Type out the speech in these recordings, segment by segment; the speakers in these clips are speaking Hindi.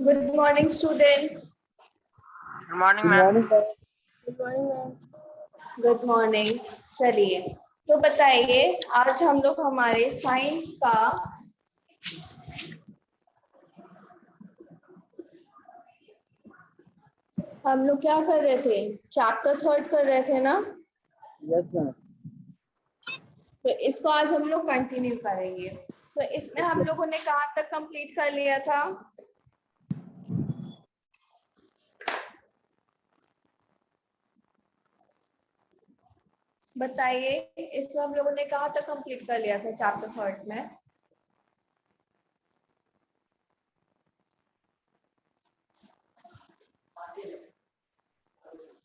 Good morning, students. Good morning, Good ma'am. morning, sir. Good morning, ma'am. Good morning. चलिए, तो बताइए आज हम लोग हमारे साइंस का हम लोग क्या कर रहे थे? चैप्टर 3 कर रहे थे ना? Yes, ma'am. तो इसको आज हम लोग कंटिन्यू करेंगे। तो इसमें हम लोगों ने कहाँ तक कंप्लीट कर लिया था? बताइए, इसमें हम लोगों ने कहाँ तक कंप्लीट कर लिया था चैप्टर 3 में?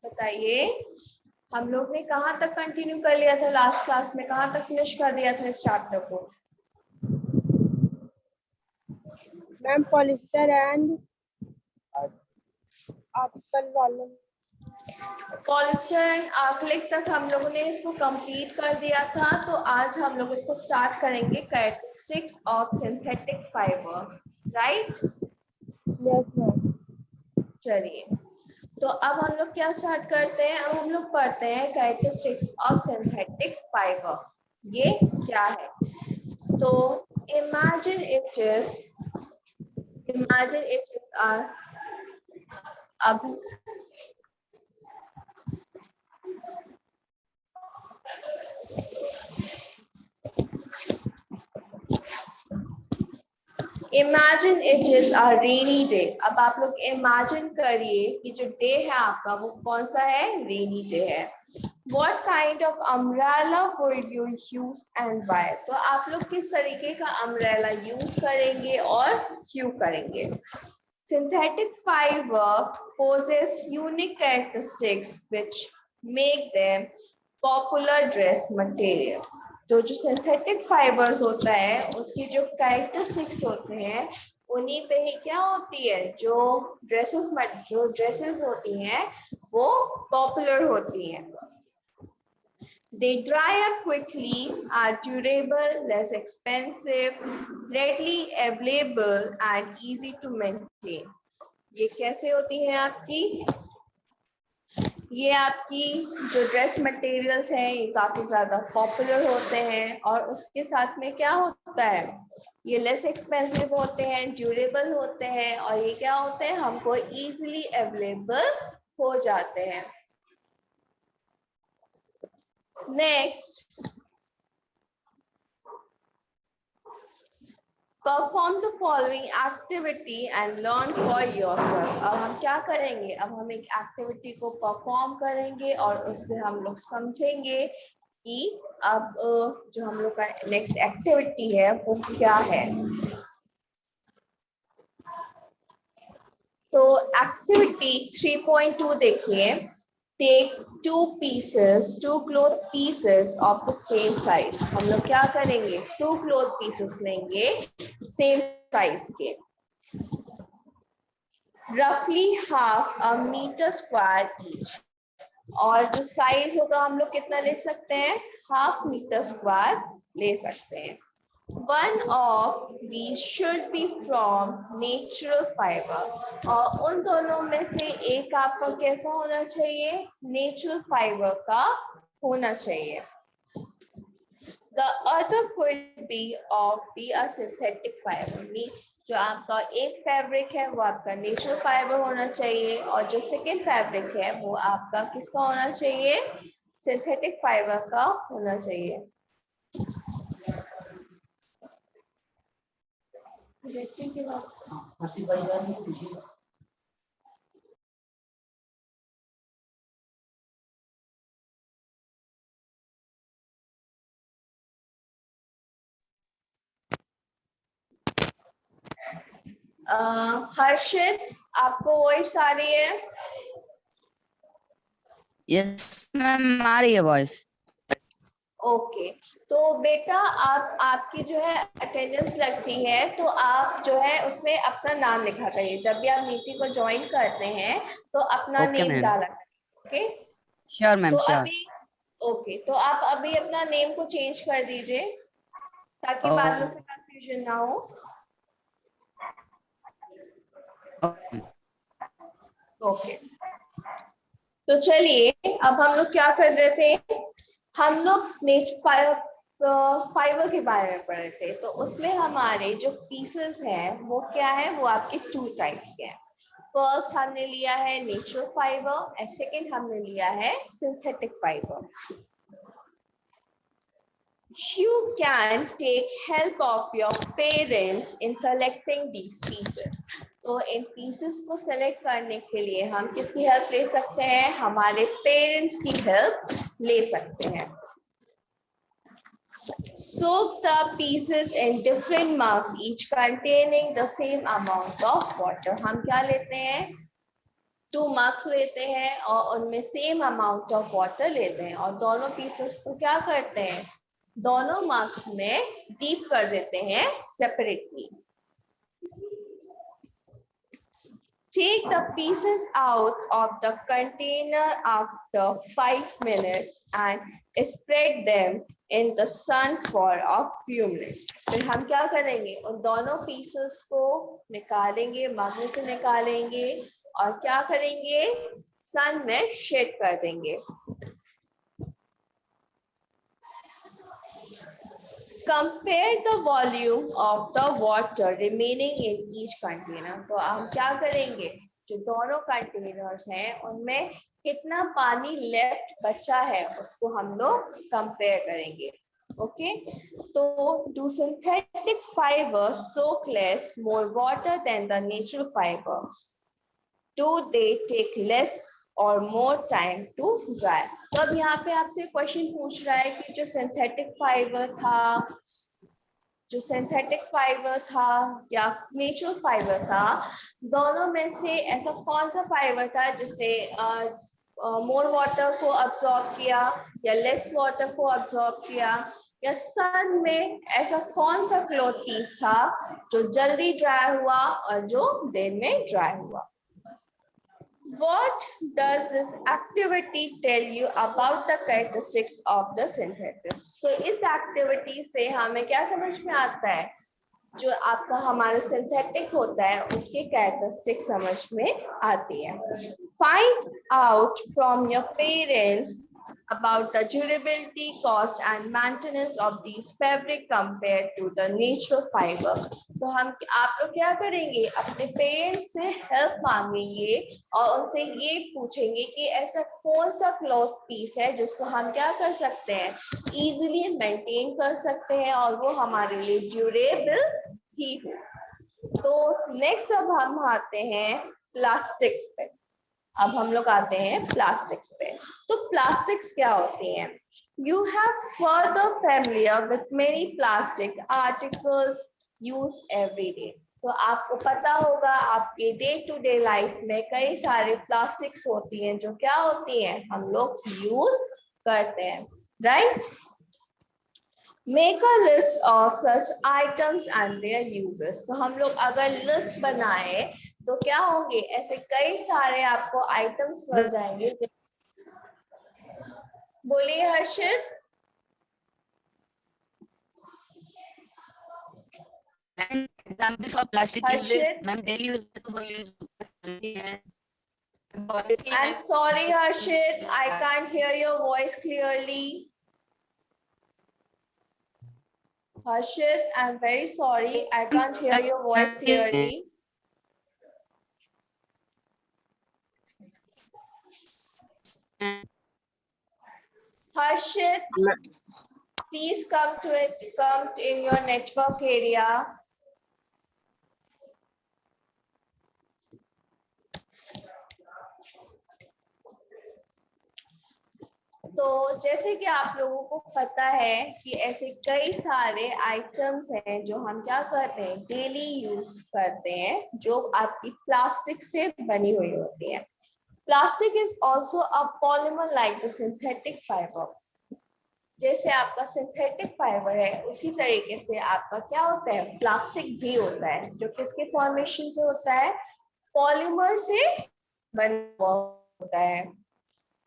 बताइए, हम लोग ने कहाँ तक कंटिन्यू कर लिया था? लास्ट क्लास में कहाँ तक फिनिश कर दिया था इस चैप्टर को? Ma'am, polyester and article volume. Polyester and acrylic तक हम लोगों ने इसको कंप्लीट कर दिया था। तो आज हम लोग इसको स्टार्ट करेंगे characteristics of synthetic fibre, right? Yes, ma'am. चलिए, तो अब हम लोग क्या स्टार्ट करते हैं? अब हम लोग पढ़ते हैं कैरेक्टरिस्टिक्स ऑफ सिंथेटिक फाइबर। ये क्या है? तो इमेजिन इट इज अब imagine it is a rainy day. अब आप लोग इमेजिन करिए कि जो डे है आपका वो कौन सा है? रेनी डे है। What kind of umbrella would you use and why? तो आप लोग किस तरीके का अम्ब्रेला यूज करेंगे और क्यों करेंगे? Synthetic fiber possess unique characteristics which make them popular dress material. तो जो सिंथेटिक फाइबर्स होता है उसकी जो कैरेक्टरिस्टिक्स होते हैं उन्हीं पे ही क्या होती है, जो ड्रेसेस होती हैं वो पॉपुलर होती हैं। They dry up quickly, are durable, less expensive, readily available and easy to maintain. ये कैसे होती है आपकी? ये आपकी जो ड्रेस मटेरियल्स हैं ये काफी ज्यादा पॉपुलर होते हैं और उसके साथ में क्या होता है, ये लेस एक्सपेंसिव होते हैं, ड्यूरेबल होते हैं और ये क्या होते हैं, हमको इजीली अवेलेबल हो जाते हैं। Next, perform the following activity and learn for yourself. अब हम क्या करेंगे? अब हम एक एक्टिविटी को परफॉर्म करेंगे और उससे हम लोग समझेंगे कि अब जो हम लोग का नेक्स्ट एक्टिविटी है वो क्या है। तो एक्टिविटी 3.2 देखिए, take two cloth pieces of the same size। हम लोग क्या करेंगे? 2 cloth pieces लेंगे सेम साइज के, रफली half a meter square each। और जो साइज होगा हम लोग कितना ले सकते हैं? ½ मीटर स्क्वायर ले सकते हैं। One of these should be from natural fiber। और उन दोनों में से एक आपका कैसा होना चाहिए? नेचुरल फाइबर का होना चाहिए। The other could be a synthetic fiber। Means जो आपका एक फैब्रिक है वो आपका नेचुरल फाइबर होना चाहिए और जो सेकेंड फैब्रिक है वो आपका किसका होना चाहिए? सिंथेटिक फाइबर का होना चाहिए। हर्षित, आपको वॉइस आ रही है? यस मैम, आ रही है वॉइस। ओके, तो बेटा आपकी जो है अटेंडेंस लगती है तो आप जो है उसमें अपना नाम लिखा करिए। जब भी आप मीटिंग को ज्वाइन करते हैं तो अपना ओके नेम मैम। डाला करिए। ओके, श्योर मैम, तो श्योर। अभी ओके, तो आप अभी अपना नेम को चेंज कर दीजिए ताकि बाद में कोई कंफ्यूजन ना हो। ओके, तो चलिए अब हम लोग क्या कर रहे थे, हम लोग फाइबर के बारे में पढ़ रहे थे। तो उसमें हमारे जो पीसेस हैं वो क्या है, वो आपके 2 टाइप्स के हैं। फर्स्ट हमने लिया है नेचुरल फाइबर एंड सेकेंड हमने लिया है synthetic fibre. You can take help of your parents in selecting these pieces. तो इन pieces को select करने के लिए हम किसकी help ले सकते हैं, हमारे parents की help ले सकते हैं। Soak the pieces in different mugs, each containing the same amount of water. हम क्या लेते हैं, 2 mugs लेते हैं और उनमें same amount of water लेते हैं और दोनों pieces को क्या करते हैं, दोनों मग्स में डीप कर देते हैं separately. Take the pieces out of the container after 5 minutes and spread them in the sun for a few minutes. फिर हम क्या करेंगे, उन दोनों पीसेस को निकालेंगे, मग में से निकालेंगे और क्या करेंगे, सन में शेड कर देंगे। Compare the volume of the water remaining in each container. तो हम क्या करेंगे, जो दोनों कंटेनर्स हैं उनमें कितना पानी लेफ्ट बचा है उसको हम लोग कंपेयर करेंगे। ओके, तो do synthetic fiber soak less more water than the natural fiber? Do they take less और more time to dry? तो अब यहाँ पे आपसे क्वेश्चन पूछ रहा है कि जो सिंथेटिक फाइबर था या नेचुरल फाइबर था, दोनों में से ऐसा कौन सा फाइबर था जिसने मोर वाटर को अब्सॉर्ब किया या लेस वाटर को अब्सॉर्ब किया, या सन में ऐसा कौन सा क्लॉथ पीस था जो जल्दी ड्राई हुआ और जो देर में ड्राई हुआ। What does this activity tell you about the characteristics of the synthesis? तो इस एक्टिविटी से हमें क्या समझ में आता है, जो आपका हमारा सिंथेटिक होता है उसके कैरेक्टरिस्टिक समझ में आती है। Find out from your parents about the durability, cost and maintenance of these fabric compared to the natural fiber. तो हम आप लोग क्या करेंगे, अपने पेरेंट्स से हेल्प मांगेंगे और उनसे ये पूछेंगे कि ऐसा कौन सा क्लॉथ पीस है जिसको हम क्या कर सकते हैं, इजीली मेंटेन कर सकते हैं और वो हमारे लिए ड्यूरेबल ही हो। तो नेक्स्ट अब हम आते हैं प्लास्टिक्स पे। अब हम लोग आते हैं प्लास्टिक्स पे। तो प्लास्टिक्स क्या होती हैं? You have further familiar with many plastic articles used every day. तो आपको पता होगा आपके डे टू डे लाइफ में कई सारे प्लास्टिक्स होती हैं जो क्या होती हैं, हम लोग यूज करते हैं, right? Make a list of such items and their uses. तो हम लोग अगर लिस्ट बनाए तो क्या होंगे, ऐसे कई सारे आपको आइटम्स मिल जाएंगे। बोलिए हर्षित। Example for plastic uses, Harshit? ma'am, daily use. I'm sorry Harshit, I can't hear your voice clearly. Harshit, I'm very sorry, I can't hear your voice clearly. Harshit, please come in your network area. तो जैसे कि आप लोगों को पता है कि ऐसे कई सारे आइटम्स हैं जो हम क्या करते हैं, डेली यूज करते हैं, जो आपकी प्लास्टिक से बनी हुई होती है। Plastic is also a polymer like the synthetic fibre. जैसे आपका सिंथेटिक फाइबर है उसी तरीके से आपका क्या होता है, प्लास्टिक भी होता है, जो किसके फॉर्मेशन से होता है, पॉलीमर से बना हुआ होता है।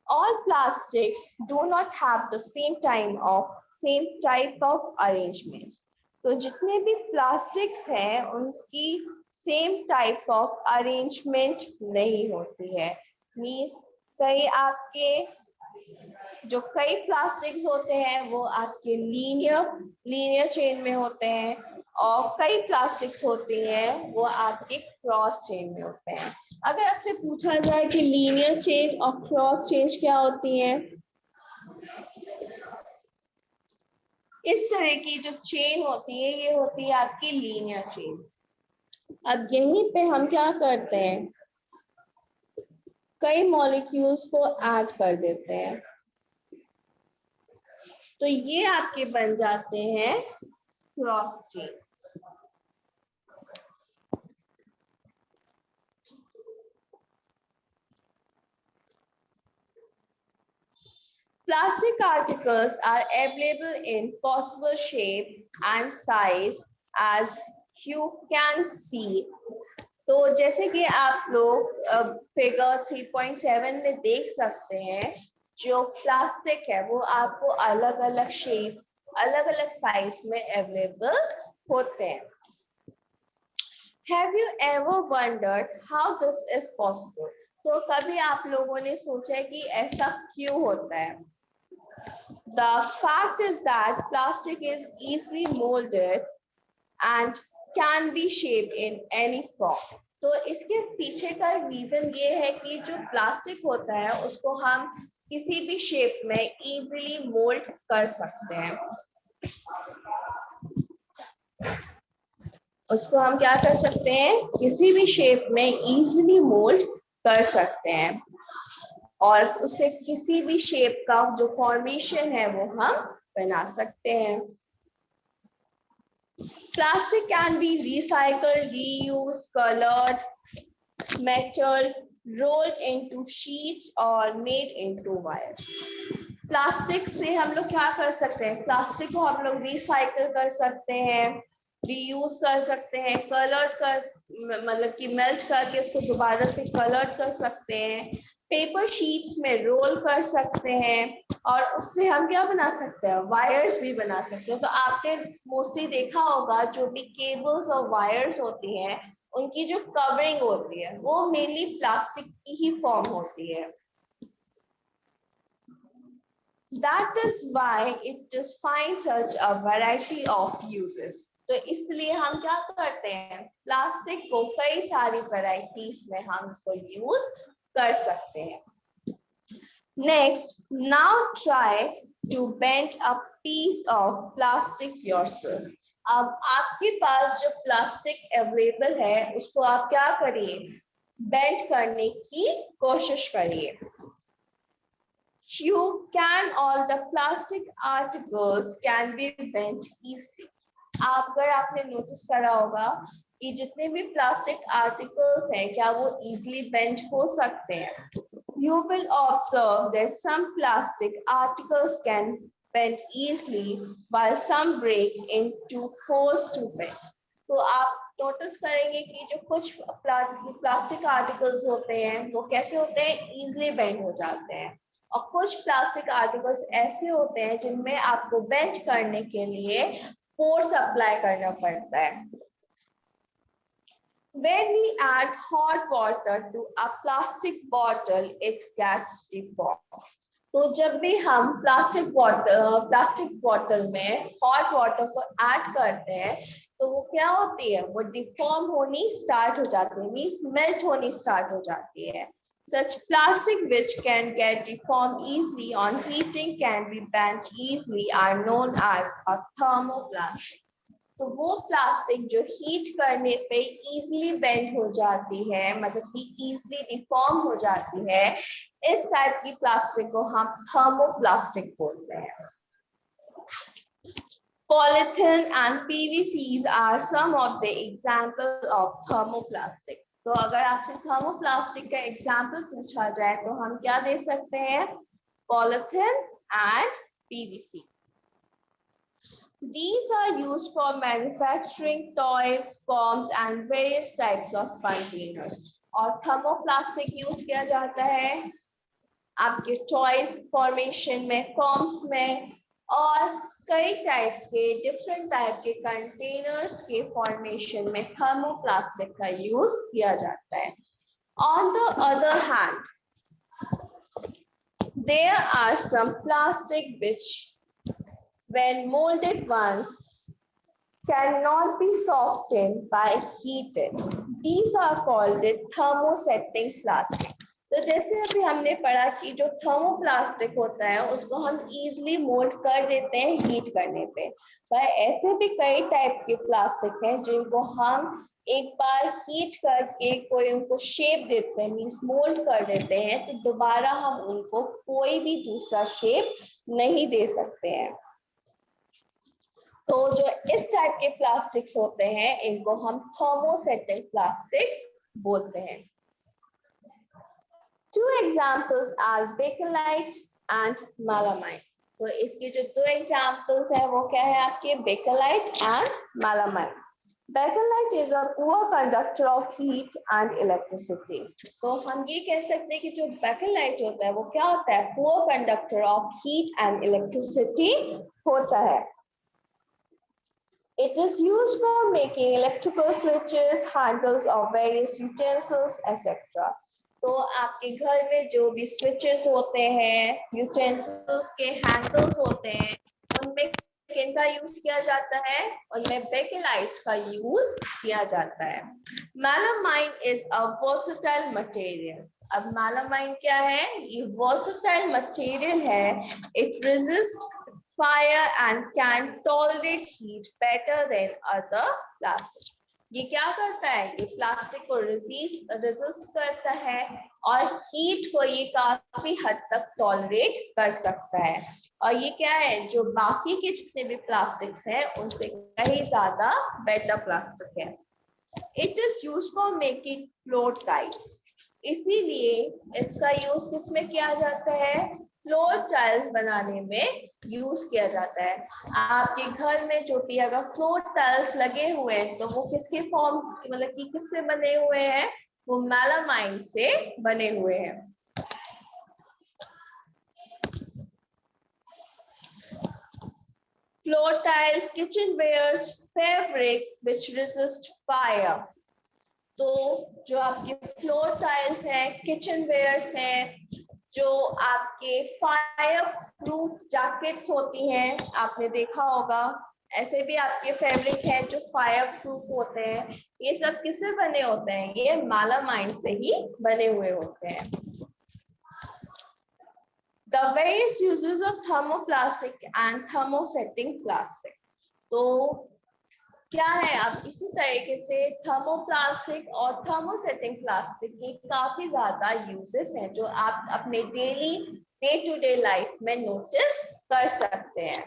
All plastics do not have the same type of arrangements. तो जितने भी प्लास्टिक्स हैं उनकी सेम टाइप ऑफ अरेंजमेंट नहीं होती है। मीन्स कई आपके जो कई प्लास्टिक्स होते हैं वो आपके लीनियर चेन में होते हैं, और कई प्लास्टिक्स होती हैं वो आपके क्रॉस चेन में होते हैं। अगर आपसे पूछा जाए कि लीनियर चेन और क्रॉस चेन क्या होती हैं, इस तरह की जो चेन होती है ये होती है आपकी लीनियर चेन। अब यहीं पे हम क्या करते हैं, कई मॉलिक्यूल्स को ऐड कर देते हैं, तो ये आपके बन जाते हैं cross chain. Plastic articles are available in possible shape and size as you can see. तो जैसे कि आप लोग फिगर 3.7 में देख सकते हैं, जो प्लास्टिक है वो आपको अलग अलग शेप्स, अलग अलग साइज में अवेलेबल होते हैं। Have you ever wondered how this is possible? तो कभी आप लोगों ने सोचा कि ऐसा क्यों होता है? The fact is that plastic is easily molded and can be shaped in any form. तो इसके पीछे का रीजन ये है कि जो प्लास्टिक होता है उसको हम किसी भी शेप में इजीली मोल्ड कर सकते हैं। उसको हम क्या कर सकते हैं, किसी भी शेप में इजीली मोल्ड कर सकते हैं, और उससे किसी भी शेप का जो फॉर्मेशन है वो हम बना सकते हैं। Plastic can be recycled, reused, colored, metal, rolled into sheets or made into wires. Plastic से हम लोग क्या कर सकते हैं, प्लास्टिक को हम लोग रिसाइकल कर सकते हैं, रीयूज कर सकते हैं, कलर्ड कर मतलब कि मेल्ट करके उसको दोबारा से कलर्ड कर सकते हैं, पेपर शीट्स में रोल कर सकते हैं, और उससे हम क्या बना सकते हैं, वायर्स भी बना सकते हैं। तो आपने मोस्टली देखा होगा जो भी केबल्स और वायर्स होती हैं उनकी जो कवरिंग होती है वो मेनली प्लास्टिक की ही फॉर्म होती है। That is why it just finds such a variety of uses. तो इसलिए हम क्या करते हैं, प्लास्टिक को कई सारी वैरायटीज में हम इसको यूज कर सकते हैं। Next, now try to bend a piece of plastic yourself. अब आपके पास जो प्लास्टिक अवेलेबल है उसको आप क्या करिए, बेंड करने की कोशिश करिए। You can, all the plastic articles can be bent easily. अगर आपने नोटिस करा होगा कि जितने भी प्लास्टिक आर्टिकल्स हैं क्या वो इजीली बेंड हो सकते हैं। You will observe that some plastic articles can bend easily while some break into holes to bend. तो आप नोटिस करेंगे कि जो कुछ प्लास्टिक आर्टिकल्स होते हैं वो कैसे होते हैं, इजीली बेंड हो जाते हैं, और कुछ प्लास्टिक आर्टिकल्स ऐसे होते हैं जिनमें आपको बेंड करने के लिए फोर्स अप्लाई करना पड़ता है। When we add hot water to a plastic bottle, it gets deformed. तो जब भी हम प्लास्टिक बॉटल में हॉट वाटर को ऐड करते हैं तो वो क्या होती है, वो डिफॉर्म होनी स्टार्ट हो जाती है, मींस मेल्ट होनी स्टार्ट हो जाती है। Such plastic which can get deformed easily on heating can be bent easily are known as a thermoplastic. तो वो प्लास्टिक जो हीट करने पे इजीली बेंड हो जाती है, मतलब कि इजीली डिफॉर्म हो जाती है, इस टाइप की प्लास्टिक को हम थर्मोप्लास्टिक बोलते हैं। Polythene and PVCs are some of the examples of thermoplastic. तो अगर आपसे थर्मोप्लास्टिक का एग्जाम्पल पूछा जाए तो हम क्या दे सकते हैं, polythene and PVC. These are used for manufacturing toys, foams and various types of containers. और थर्मोप्लास्टिक यूज किया जाता है आपके टॉयज फॉर्मेशन में, फॉर्म्स में, और कई टाइप्स के डिफरेंट टाइप के कंटेनर्स के फॉर्मेशन में थर्मोप्लास्टिक का यूज किया जाता है. On the other hand, there are some plastic which, when molded ones, cannot be softened by heated. These are called the thermosetting plastic. तो जैसे अभी हमने पढ़ा कि जो थर्मोप्लास्टिक होता है उसको हम इजीली मोल्ड कर देते हैं हीट करने पे, पर ऐसे भी कई टाइप के प्लास्टिक हैं जिनको हम एक बार हीट करके कोई उनको शेप देते हैं, मींस मोल्ड कर देते हैं, तो दोबारा हम उनको कोई भी दूसरा शेप नहीं दे सकते हैं. तो जो इस टाइप के प्लास्टिक्स होते हैं इनको हम थर्मोसेटिंग प्लास्टिक बोलते हैं. Two examples are bakelite and melamine. तो इसके जो दो एग्जाम्पल्स है वो क्या है आपके, bakelite and melamine. Bakelite is a poor conductor of heat and electricity. तो हम ये कह सकते हैं कि जो बेकेलाइट होता है वो क्या होता है, poor conductor of heat and electricity होता है. It is used for making electrical switches, handles of various utensils, etc. तो आपके घर में जो भी स्विचेस होते हैं, यूटेंसिल्स के हैंडल्स होते हैं, उनमें किनका यूज किया जाता है, उनमें बेकेलाइट का यूज किया जाता है. Melamine is a versatile material. अब मेलामाइन क्या है, ये वर्सेटाइल मटेरियल है. It resist fire and can tolerate heat better than other plastic. ये क्या करता है, ये प्लास्टिक को रेजिस्ट करता है और हीट को ये काफी हद तक टॉलरेट कर सकता है. और ये क्या है, जो बाकी के जितने भी प्लास्टिक्स हैं उनसे कहीं ज्यादा बेटर प्लास्टिक है. It is used for making floor tiles. इसीलिए इसका यूज किसमें किया जाता है, फ्लोर टाइल्स बनाने में यूज किया जाता है. आपके घर में जो भी अगर फ्लोर टाइल्स लगे हुए हैं तो वो किसके फॉर्म, मतलब कि किससे बने हुए हैं, वो मेलामाइन से बने हुए हैं. Floor tiles, kitchenwares, fabric which resist fire. तो जो आपके फ्लोर टाइल्स हैं, किचनवेयर्स हैं, जो आपके फायर प्रूफ जैकेट्स होती हैं, आपने देखा होगा, ऐसे भी आपके फैब्रिक है जो फायर प्रूफ होते हैं, ये सब किससे बने होते हैं, ये मेलामाइन से ही बने हुए होते हैं. The various uses of thermoplastic and thermosetting plastic. तो क्या है, अब इसी तरीके से थर्मोप्लास्टिक और थर्मोसेटिंग प्लास्टिक के काफी ज्यादा यूजेस हैं जो आप अपने डे टू डे लाइफ में नोटिस कर सकते हैं.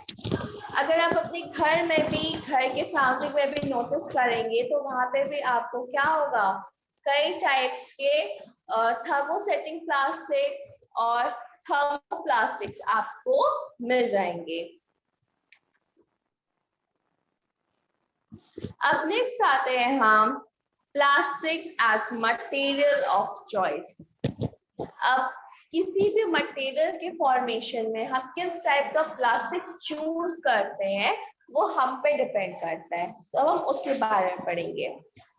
अगर आप अपने घर में भी, घर के सामने में भी नोटिस करेंगे तो वहां पे भी आपको क्या होगा, कई टाइप्स के थर्मोसेटिंग प्लास्टिक और थर्मोप्लास्टिक्स आपको मिल जाएंगे. अब नेक्स्ट आते हैं हम plastics as material of choice. अब किसी भी मटेरियल के फॉर्मेशन में हम किस टाइप का प्लास्टिक चूज करते हैं वो हम पे डिपेंड करता है, तो हम उसके बारे में पढ़ेंगे.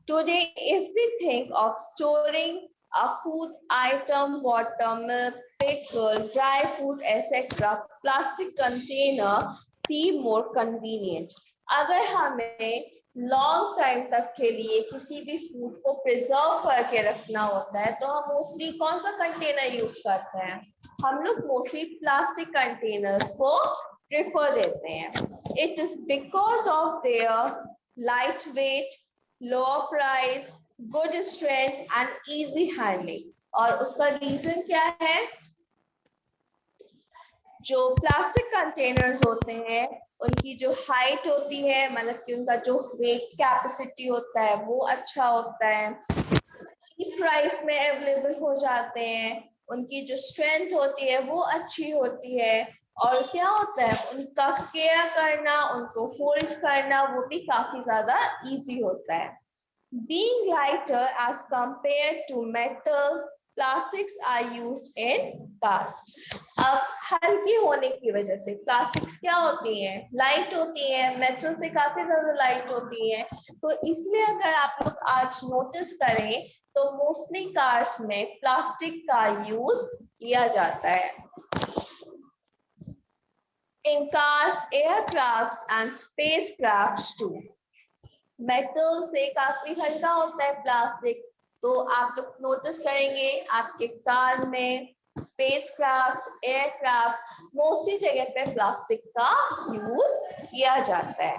Today if we think of storing a food item, water, milk, pickle, dry fruit etcetera, plastic container seem more convenient. अगर हमें लॉन्ग टाइम तक के लिए किसी भी फूड को प्रिजर्व करके रखना होता है तो हम मोस्टली कौन सा कंटेनर यूज करते हैं, हम लोग मोस्टली प्लास्टिक कंटेनर्स को प्रेफर देते हैं. It is because of their light weight, lower price, good strength and easy handling. और उसका रीजन क्या है, जो प्लास्टिक कंटेनर्स होते हैं उनकी जो हाइट होती है, मतलब कि उनका जो वेट कैपेसिटी होता है वो अच्छा होता है, चीप प्राइस में अवेलेबल हो जाते हैं, उनकी जो स्ट्रेंथ होती है वो अच्छी होती है, और क्या होता है उनका केयर करना, उनको होल्ड करना वो भी काफी ज्यादा इजी होता है. Being lighter as compared to metal, plastics are used in cars. अब हल्की होने की वजह से प्लास्टिक्स क्या होती हैं, लाइट होती हैं, मेटल से काफी ज्यादा लाइट होती हैं, तो इसलिए अगर आप लोग आज नोटिस करें तो मोस्टली कार्स में प्लास्टिक का यूज किया जाता है. In cars, aircrafts and spacecrafts too. Metal से काफी हल्का होता है प्लास्टिक, तो आप लोग नोटिस करेंगे आपके कार में, स्पेसक्राफ्ट, एयरक्राफ्ट, मोस्टली जगह पे प्लास्टिक का यूज किया जाता है.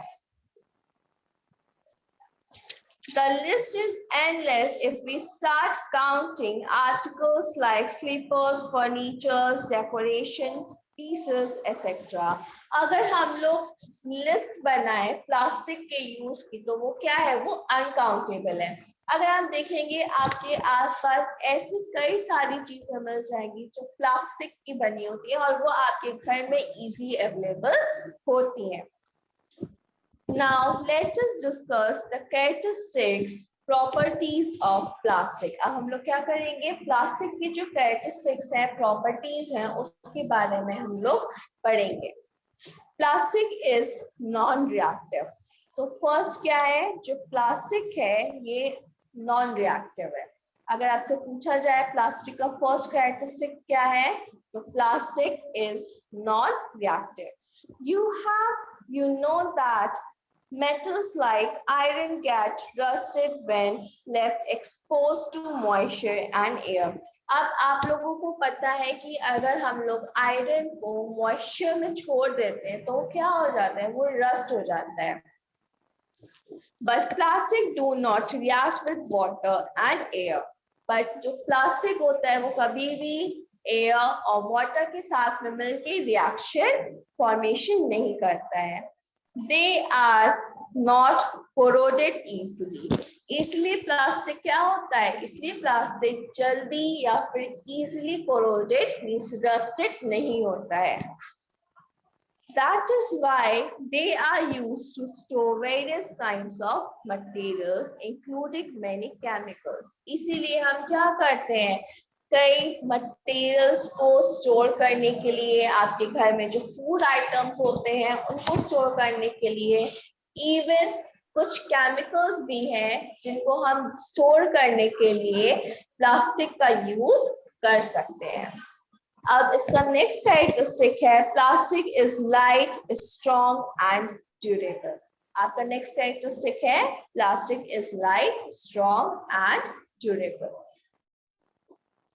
The list is endless if we start counting articles like slippers, furniture, decoration pieces, etc. अगर हम लोग लिस्ट बनाए प्लास्टिक के यूज की तो वो क्या है, वो अनकाउंटेबल है. अगर आप देखेंगे आपके आसपास ऐसी कई सारी चीजें मिल जाएंगी जो प्लास्टिक की बनी होती है और वो आपके घर में इजीली अवेलेबल होती हैं. Now let us discuss the characteristics, properties of plastic. अब हम लोग क्या करेंगे, प्लास्टिक की जो characteristics हैं, properties हैं, उसके बारे में हम लोग पढ़ेंगे. Plastic is non-reactive. तो first क्या है, जो प्लास्टिक है ये non-reactive है. अगर आपसे पूछा जाए प्लास्टिक का first characteristic क्या है, तो plastic is non-reactive. You know that metals like iron get rusted when left exposed to moisture and air. अब आप लोगों को पता है कि अगर हम लोग आयरन को मॉइस्चर में छोड़ देते हैं तो क्या हो जाता है, वो रस्ट हो जाता है. But plastic do not react with water and air. But जो प्लास्टिक होता है वो कभी भी एयर और वाटर के साथ में मिलकर रिएक्शन फॉर्मेशन नहीं करता है. They are not corroded easily. इसलिए प्लास्टिक क्या होता है, इसलिए प्लास्टिक जल्दी या फिर easily corroded means rusted नहीं होता है. That is why they are used to store various kinds of materials, including many chemicals. इसीलिए हम क्या करते हैं, कई मटेरियल्स को स्टोर करने के लिए, आपके घर में जो फूड आइटम्स होते हैं उनको स्टोर करने के लिए, इवन कुछ केमिकल्स भी हैं जिनको हम स्टोर करने के लिए प्लास्टिक का यूज कर सकते हैं. अब इसका नेक्स्ट कैरेक्टरिस्टिक है, plastic is light, strong and durable. आपका नेक्स्ट कैरेक्टरिस्टिक है, plastic is light, strong and durable.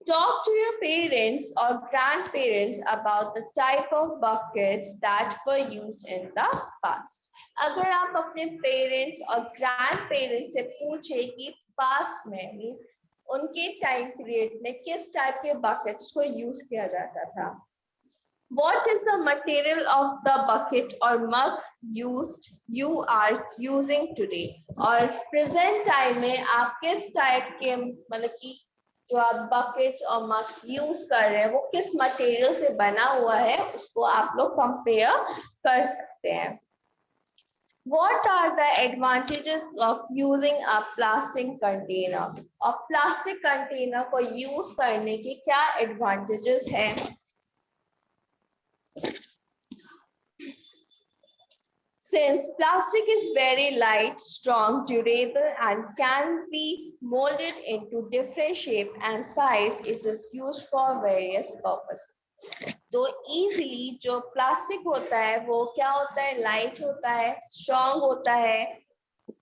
Talk to your parents or grandparents about the type of buckets that were used in the past. अगर आप अपने पेरेंट्स और ग्रैंड पेरेंट्स से पूछे कि पास्ट में उनके टाइम पीरियड में किस टाइप के बकेट्स को यूज किया जाता था. What is the material of the bucket or mug you are using today? और प्रेजेंट टाइम में आप किस टाइप के, मतलब कि जो आप बकेट्स और मग्स यूज कर रहे हैं वो किस मटेरियल से बना हुआ है, उसको आप लोग कंपेयर कर सकते हैं. What are the advantages of using a plastic container? और प्लास्टिक कंटेनर को यूज करने के क्या एडवांटेजेस हैं? Since plastic is very light, strong, durable, and can be molded into different shape and size, it is used for various purposes. तो easily जो प्लास्टिक होता है वो क्या होता है, लाइट होता है, स्ट्रॉन्ग होता है,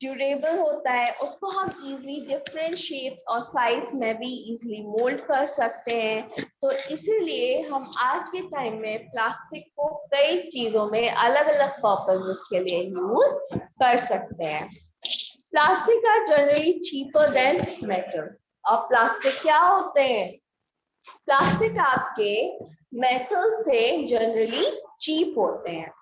ड्यूरेबल होता है, उसको हम इजीली डिफरेंट शेप्स और साइज में भी इजीली मोल्ड कर सकते हैं. तो इसीलिए हम आज के टाइम में प्लास्टिक को कई चीजों में अलग अलग पर्पसेस के लिए यूज कर सकते हैं. Plastic are generally cheaper than metal. और प्लास्टिक क्या होते हैं, प्लास्टिक आपके मेटल से जनरली चीप होते हैं.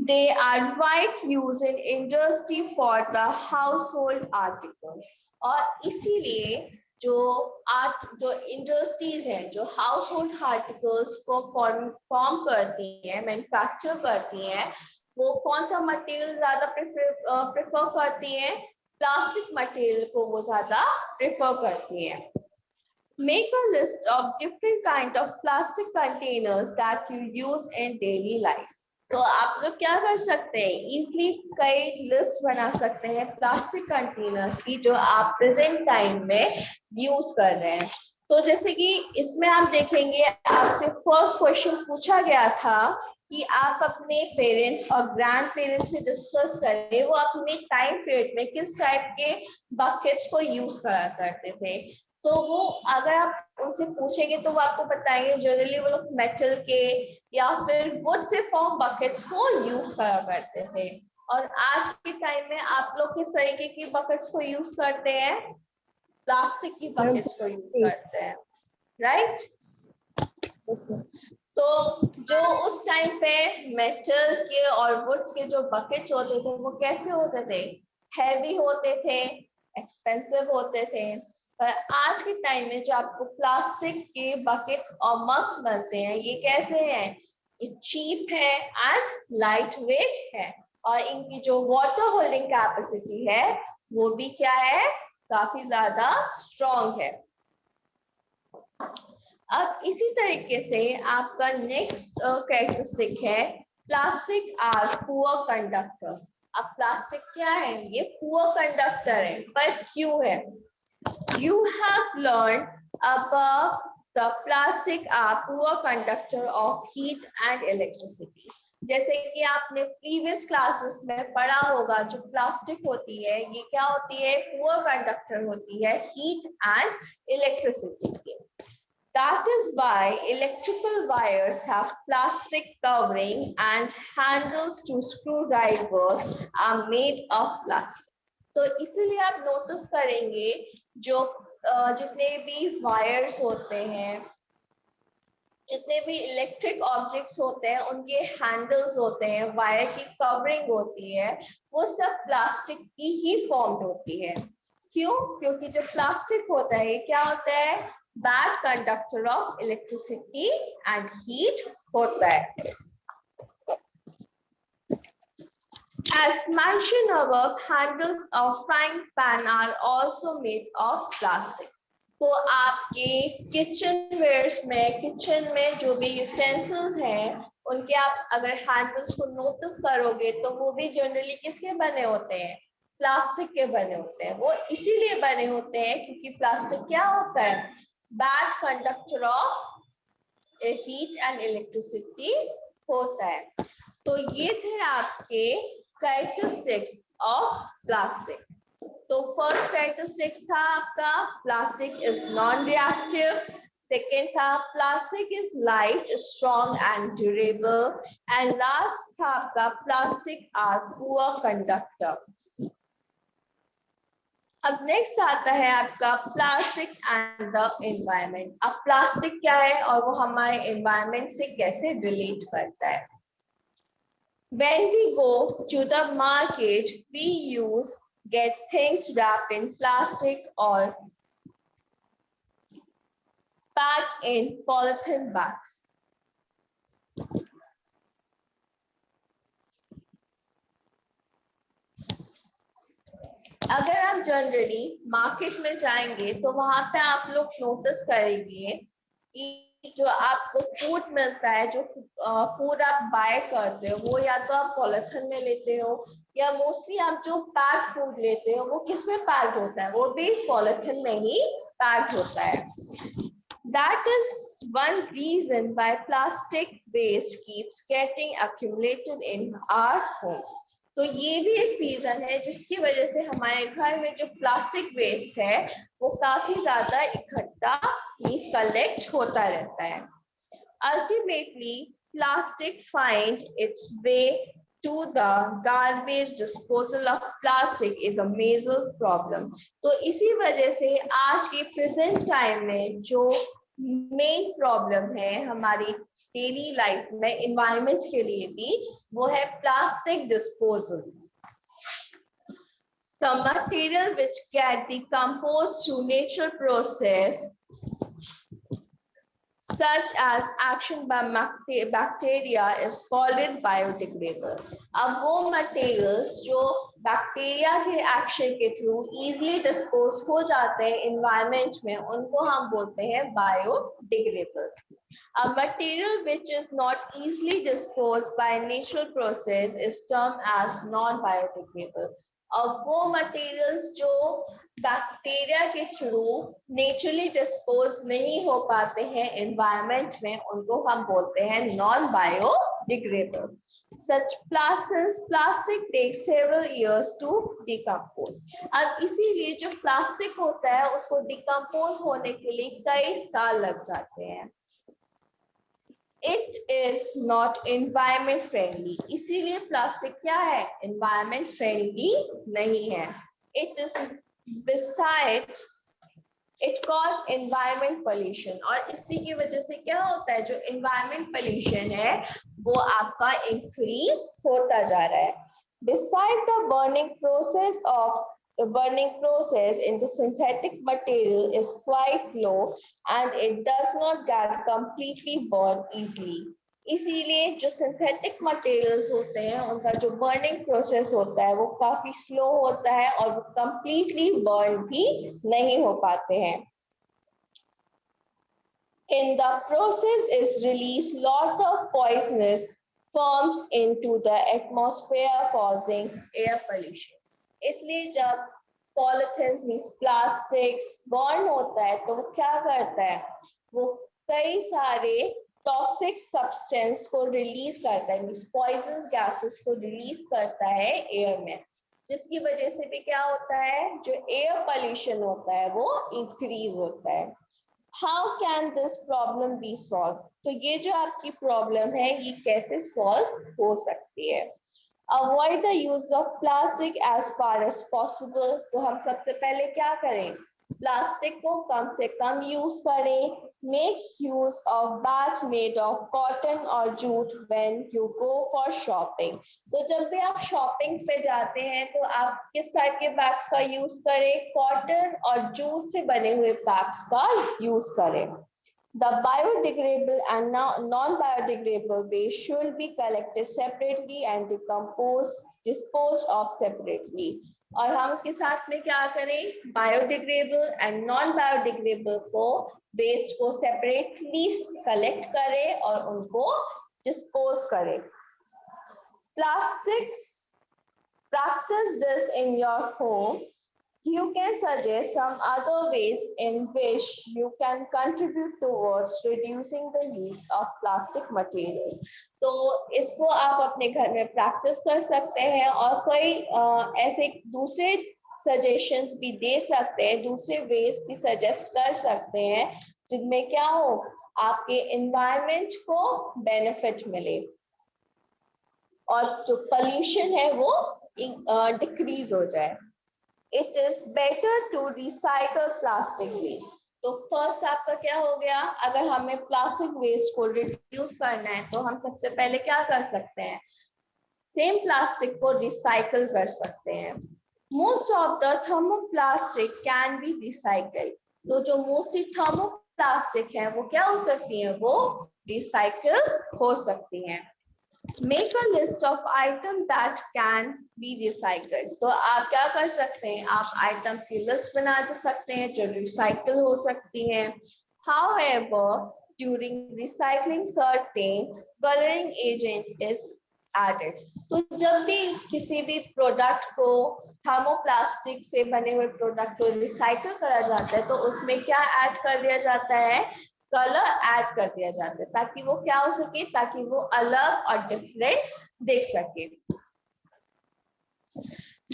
They are quite used in industry for the household articles. और इसीलिए जो इंडस्ट्रीज हैं जो हाउस होल्ड आर्टिकल्स को फॉर्म करती हैं, मैन्युफैक्चर करती हैं, वो कौन सा मटेरियल ज्यादा प्रेफर करती हैं, प्लास्टिक मटेरियल को वो ज्यादा प्रेफर करती हैं. Make a list of different kind of plastic containers that you use in daily life. तो आप लोग क्या कर सकते हैं, इजली कई लिस्ट बना सकते हैं प्लास्टिक कंटेनर्स की जो आप प्रेजेंट टाइम में यूज कर रहे हैं. तो जैसे कि इसमें आप देखेंगे आपसे फर्स्ट क्वेश्चन पूछा गया था कि आप अपने पेरेंट्स और ग्रैंड पेरेंट्स से डिस्कस करें वो अपने टाइम पीरियड में किस टाइप के बकेट्स को यूज करा करते थे. तो वो अगर आप उनसे पूछेंगे तो वो आपको बताएंगे जनरली वो लोग मेटल के या फिर वुड से फॉर्म बकेट्स को यूज करा करते थे. और आज के टाइम में आप लोग किस तरीके की बकेट्स को यूज करते हैं, प्लास्टिक की बकेट्स को यूज करते हैं, राइट. तो जो उस टाइम पे मेटल के और वुड्स के जो बकेट्स होते थे वो कैसे होते थे, हैवी होते थे, एक्सपेंसिव होते थे. पर आज के टाइम में जो आपको प्लास्टिक के बकेट्स और मग्स बनते हैं ये कैसे हैं, ये चीप है एंड लाइट वेट है और इनकी जो वाटर होल्डिंग कैपेसिटी है वो भी क्या है, काफी ज्यादा स्ट्रॉन्ग है. अब इसी तरीके से आपका नेक्स्ट कैरेक्टरिस्टिक है प्लास्टिक आर पुअर कंडक्टर्स. अब प्लास्टिक क्या है, ये पुअर कंडक्टर है. पर क्यों है, you have learned above the plastic are poor conductor of heat and electricity. जैसे कि आपने प्रीवियस क्लासेस में पढ़ा होगा जो प्लास्टिक होती है ये क्या होती है, पुअर कंडक्टर होती है हीट एंड इलेक्ट्रिसिटी के. That is why electrical wires have plastic covering and handles to screwdrivers are made of plastic. तो इसीलिए आप नोटिस करेंगे जो जितने भी वायर्स होते हैं, जितने भी इलेक्ट्रिक ऑब्जेक्ट्स होते हैं उनके हैंडल्स होते हैं, वायर की कवरिंग होती है, वो सब प्लास्टिक की ही फॉर्म्ड होती है. क्यों, क्योंकि जो प्लास्टिक होता है क्या होता है, bad conductor of electricity and heat होता है. As mentioned above, handles of frying pan are also made of plastics. तो आपके किचन वेयर्स में, किचन में जो भी यूटेंसिल्स हैं उनके आप अगर हैंडल्स को नोटिस करोगे तो वो भी जनरली किसके बने होते हैं, प्लास्टिक के बने होते हैं. वो इसीलिए बने होते हैं क्योंकि प्लास्टिक क्या होता है, bad conductor of heat and electricity होता है. तो ये थे आपके characteristics of plastic. तो फर्स्ट कैरेक्टरिस्टिक्स था आपका plastic is non reactive, second था plastic is light, strong and durable, and last था आपका प्लास्टिक आर पुअर कंडक्टर. अब नेक्स्ट आता है आपका प्लास्टिक एंड द एनवायरनमेंट. अब प्लास्टिक क्या है और वो हमारे एनवायरनमेंट से कैसे रिलेट करता है. When we go to the market, we get things wrapped in plastic or packed in polythene bags. अगर आप जनरली मार्केट में जाएंगे तो वहां पे आप लोग नोटिस करेंगे कि जो आपको फूड मिलता है, जो फूड आप बाय करते हो वो या तो आप पॉलिथीन में लेते हो या मोस्टली आप जो पैक फूड लेते हो वो किस में पैक होता है, वो भी पॉलिथीन में ही पैक होता है. That is one reason why plastic waste keeps getting accumulated in our homes. तो ये भी एक रीजन है जिसकी वजह से हमारे घर में जो प्लास्टिक वेस्ट है वो काफी ज्यादा इकट्ठा कलेक्ट होता रहता है. Ultimately plastic find its way to the garbage disposal of plastic is a major problem. तो इसी वजह से आज के प्रेजेंट टाइम में जो मेन प्रॉब्लम है हमारी डेली लाइफ में एनवायरनमेंट के लिए भी, वो है plastic disposal. The material which get decomposed through natural process such as action by bacteria is called it biodegradable. अब वो materials जो बैक्टीरिया के एक्शन के थ्रू easily dispose हो जाते हैं environment में, उनको हम बोलते हैं biodegradable. A material which is not easily disposed by natural process is termed as non-biodegradable. अब वो मटेरियल्स जो बैक्टीरिया के थ्रू नेचुरली डिस्पोज नहीं हो पाते हैं एनवायरनमेंट में, उनको हम बोलते हैं non biodegradable. Such plastic takes several years to decompose. अब इसीलिए जो प्लास्टिक होता है उसको डिकम्पोज होने के लिए कई साल लग जाते हैं. It is not environment friendly. इसीलिए प्लास्टिक क्या है? Environment friendly नहीं है. It is besides it cause environment pollution. और इसी की वजह से क्या होता है, जो environment pollution है वो आपका increase होता जा रहा है. Besides the burning process in the synthetic material is quite low and it does not get completely burned easily. इसीलिए जो synthetic materials होते हैं उनका जो burning process होता है वो काफी slow होता है और वो completely burn भी नहीं हो पाते हैं. In the process is released lot of poisonous forms into the atmosphere causing air pollution. इसलिए जब पॉलिथीन मीन्स प्लास्टिक्स बर्न होता है तो वो क्या करता है, वो कई सारे टॉक्सिक सब्सटेंस को रिलीज करता है, मीन्स पॉइजनस गैसेस को रिलीज करता है एयर में, जिसकी वजह से भी क्या होता है, जो एयर पोल्यूशन होता है वो इंक्रीज होता है. How can this problem be solve? तो ये जो आपकी प्रॉब्लम है ये कैसे सॉल्व हो सकती है? Avoid the use of plastic as far as possible. तो हम सबसे पहले क्या करें, प्लास्टिक को कम से कम यूज करें. Make use of bags made of cotton or jute when you go for shopping. So जब भी आप शॉपिंग पे जाते हैं तो आप किस टाइप के बैग्स का यूज करें, कॉटन और जूट से बने हुए बैग्स का यूज करें. The biodegradable and non-biodegradable waste should be collected separately and disposed of separately. और हम इसके साथ में क्या करें, बायोडिग्रेडेबल एंड नॉन बायोडिग्रेडेबल को वेस्ट को सेपरेटली कलेक्ट करें और उनको डिस्पोज करें. Plastics, practice this in your home. You can suggest some other ways in which you can contribute towards reducing the use of plastic materials. तो इसको आप अपने घर में प्रैक्टिस कर सकते हैं और कोई ऐसे दूसरे सजेशंस भी दे सकते हैं, दूसरे वेज भी सजेस्ट कर सकते हैं जिनमें क्या हो, आपके एनवायरनमेंट को बेनिफिट मिले और जो पोल्यूशन है वो डिक्रीज हो जाए. It is better to recycle plastic waste. तो फर्स्ट आपका क्या हो गया, अगर हमें प्लास्टिक वेस्ट को रिड्यूस करना है तो हम सबसे पहले क्या कर सकते हैं, सेम प्लास्टिक को रिसाइकल कर सकते हैं. Most of the thermoplastic can be recycled. तो जो मोस्टली थर्मोप्लास्टिक है वो क्या हो सकती है, वो रिसाइकल हो सकती हैं. Make a list of items that can be recycled. तो आप क्या कर सकते हैं, आप आइटम्स की लिस्ट बना सकते हैं जो रिसाइकल हो सकती हैं. However, during recycling certain coloring agent is added. तो जब भी किसी भी प्रोडक्ट को, थर्मोप्लास्टिक से बने हुए प्रोडक्ट को रिसाइकल करा जाता है तो उसमें क्या ऐड कर दिया जाता है, कलर ऐड कर दिया जाता है, ताकि वो क्या हो सके, ताकि वो अलग और डिफरेंट दिख सके.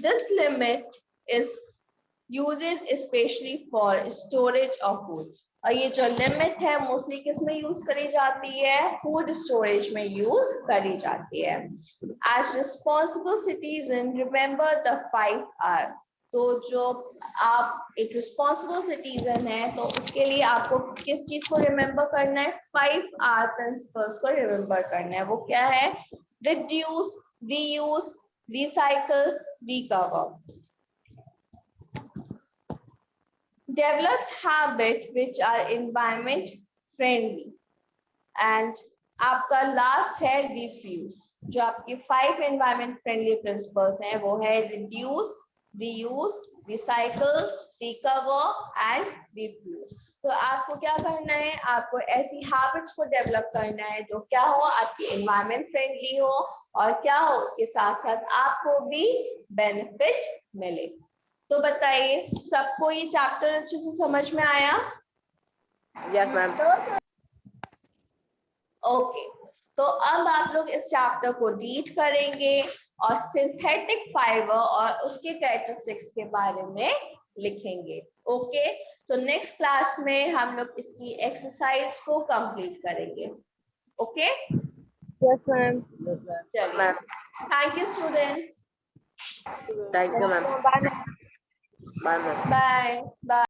This limit is uses especially for storage of food. और ये जो लिमिट है मोस्टली किस में यूज करी जाती है, फूड स्टोरेज में यूज करी जाती है. As responsible citizen, remember the 5R. तो जो आप एक रिस्पॉन्सिबल सिटीजन है तो उसके लिए आपको किस चीज को रिमेम्बर करना है, 5R प्रिंसिपल्स को रिमेम्बर करना है. वो क्या है, reduce, reuse, recycle, recover. Develop habits which are environment friendly. And आपका लास्ट है रिफ्यूज। जो आपकी 5 एनवायरमेंट फ्रेंडली प्रिंसिपल्स हैं वो है reduce, reuse, recycle, recover and refuse. तो आपको क्या करना है, आपको ऐसी हैबिट्स को डेवलप करना है जो क्या हो, आपकी एनवायरमेंट फ्रेंडली हो और क्या हो, उसके साथ साथ आपको भी बेनिफिट मिले। तो बताइए, सबको ये चैप्टर अच्छे से समझ में आया? Yes, ma'am. ओके, तो अब आप लोग इस चैप्टर को रीड करेंगे और सिंथेटिक फाइबर और उसके कैरेक्टरिस्टिक्स के बारे में लिखेंगे। ओके, तो नेक्स्ट क्लास में हम लोग इसकी एक्सरसाइज को कंप्लीट करेंगे। Okay, Yes, ma'am. Yes, ma'am. चलिए, Ma'am. Thank you students, Thank you, ma'am. Bye, ma'am. Bye, ma'am. Bye bye.